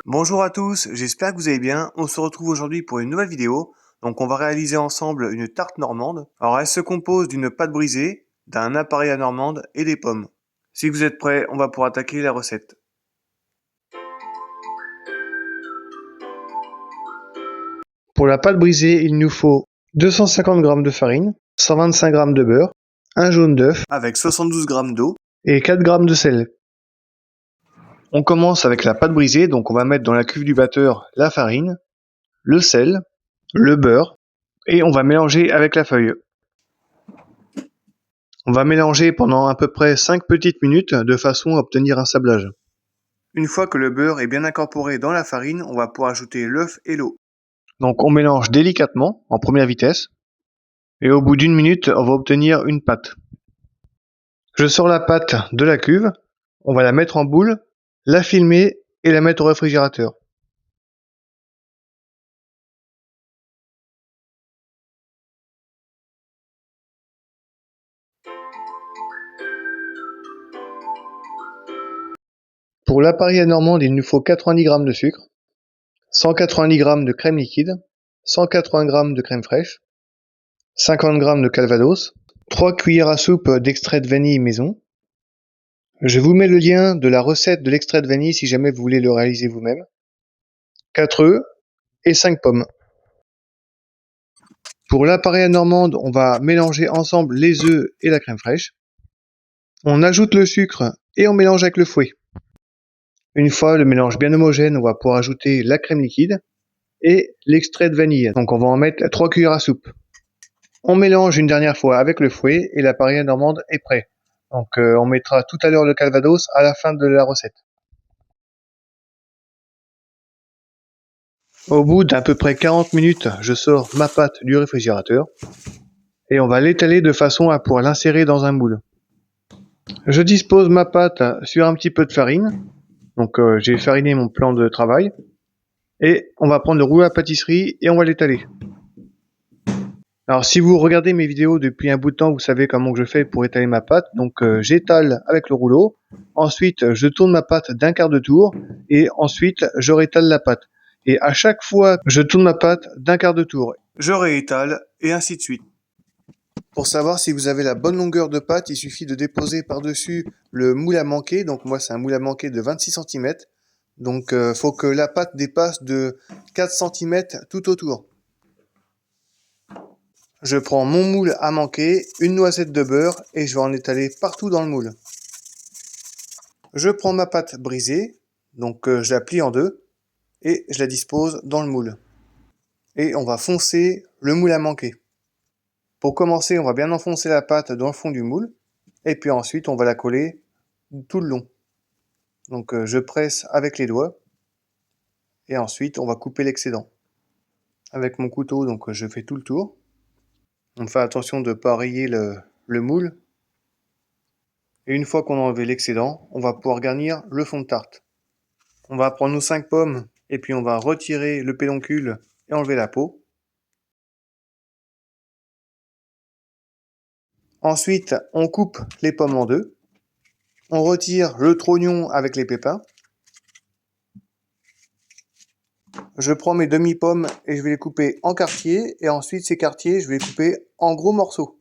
Bonjour à tous, j'espère que vous allez bien. On se retrouve aujourd'hui pour une nouvelle vidéo. Donc on va réaliser ensemble une tarte normande. Alors elle se compose d'une pâte brisée, d'un appareil à normande et des pommes. Si vous êtes prêts, on va pouvoir attaquer la recette. Pour la pâte brisée, il nous faut 250 g de farine, 125 g de beurre, un jaune d'œuf avec 72 g d'eau et 4 g de sel. On commence avec la pâte brisée, donc on va mettre dans la cuve du batteur la farine, le sel, le beurre et on va mélanger avec la feuille. On va mélanger pendant à peu près 5 petites minutes de façon à obtenir un sablage. Une fois que le beurre est bien incorporé dans la farine, on va pouvoir ajouter l'œuf et l'eau. Donc on mélange délicatement en première vitesse et au bout d'une minute, on va obtenir une pâte. Je sors la pâte de la cuve, on va la mettre en boule, la filmer et la mettre au réfrigérateur. Pour l'appareil à normande, il nous faut 90 g de sucre, 190 g de crème liquide, 180 g de crème fraîche, 50 g de calvados, 3 cuillères à soupe d'extrait de vanille maison. Je vous mets le lien de la recette de l'extrait de vanille si jamais vous voulez le réaliser vous-même. 4 œufs et 5 pommes. Pour l'appareil à normande, on va mélanger ensemble les œufs et la crème fraîche. On ajoute le sucre et on mélange avec le fouet. Une fois le mélange bien homogène, on va pouvoir ajouter la crème liquide et l'extrait de vanille. Donc on va en mettre 3 cuillères à soupe. On mélange une dernière fois avec le fouet et l'appareil à normande est prêt. Donc on mettra tout à l'heure le calvados à la fin de la recette. Au bout d'à peu près 40 minutes, je sors ma pâte du réfrigérateur et on va l'étaler de façon à pouvoir l'insérer dans un moule. Je dispose ma pâte sur un petit peu de farine, donc j'ai fariné mon plan de travail et on va prendre le rouleau à pâtisserie et on va l'étaler. Alors si vous regardez mes vidéos depuis un bout de temps, vous savez comment je fais pour étaler ma pâte. Donc j'étale avec le rouleau, ensuite je tourne ma pâte d'un quart de tour et ensuite je réétale la pâte. Et à chaque fois je tourne ma pâte d'un quart de tour, je réétale et ainsi de suite. Pour savoir si vous avez la bonne longueur de pâte, il suffit de déposer par-dessus le moule à manquer. Donc moi c'est un moule à manquer de 26 cm. Donc faut que la pâte dépasse de 4 cm tout autour. Je prends mon moule à manquer, une noisette de beurre et je vais en étaler partout dans le moule. Je prends ma pâte brisée, donc je la plie en deux et je la dispose dans le moule. Et on va foncer le moule à manquer. Pour commencer, on va bien enfoncer la pâte dans le fond du moule et puis ensuite on va la coller tout le long. Donc je presse avec les doigts et ensuite on va couper l'excédent. Avec mon couteau, donc je fais tout le tour. On fait attention de ne pas rayer le moule. Et une fois qu'on a enlevé l'excédent, on va pouvoir garnir le fond de tarte. On va prendre nos 5 pommes et puis on va retirer le pédoncule et enlever la peau. Ensuite, on coupe les pommes en deux. On retire le trognon avec les pépins. Je prends mes demi-pommes et je vais les couper en quartiers. Et ensuite, ces quartiers, je vais les couper en gros morceaux.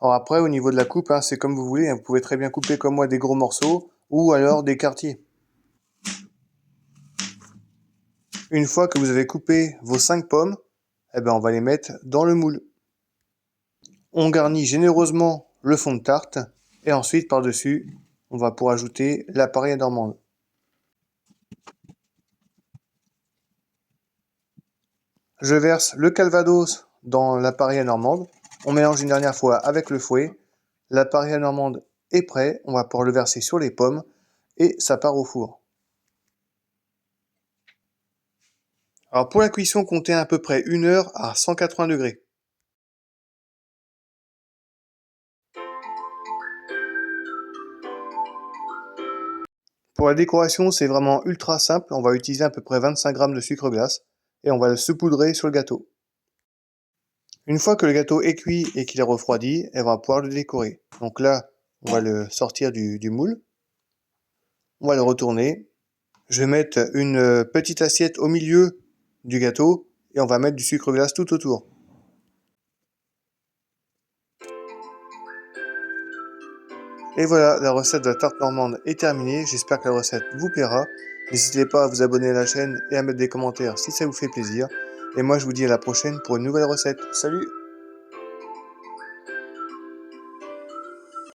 Alors après, au niveau de la coupe, c'est comme vous voulez. Vous pouvez très bien couper comme moi des gros morceaux ou alors des quartiers. Une fois que vous avez coupé vos 5 pommes, on va les mettre dans le moule. On garnit généreusement le fond de tarte et ensuite par-dessus, on va pouvoir ajouter l'appareil à normande. Je verse le calvados dans l'appareil à normande. On mélange une dernière fois avec le fouet. L'appareil à normande est prêt. On va pouvoir le verser sur les pommes et ça part au four. Alors pour la cuisson, comptez à peu près 1 heure à 180 degrés. Pour la décoration, c'est vraiment ultra simple. On va utiliser à peu près 25 g de sucre glace et on va le saupoudrer sur le gâteau. Une fois que le gâteau est cuit et qu'il est refroidi, on va pouvoir le décorer. Donc là, on va le sortir du moule. On va le retourner Je vais mettre une petite assiette au milieu du gâteau et on va mettre du sucre glace tout autour. Et voilà, la recette de la tarte normande est terminée. J'espère que la recette vous plaira. N'hésitez pas à vous abonner à la chaîne et à mettre des commentaires si ça vous fait plaisir. Et moi, je vous dis à la prochaine pour une nouvelle recette. Salut!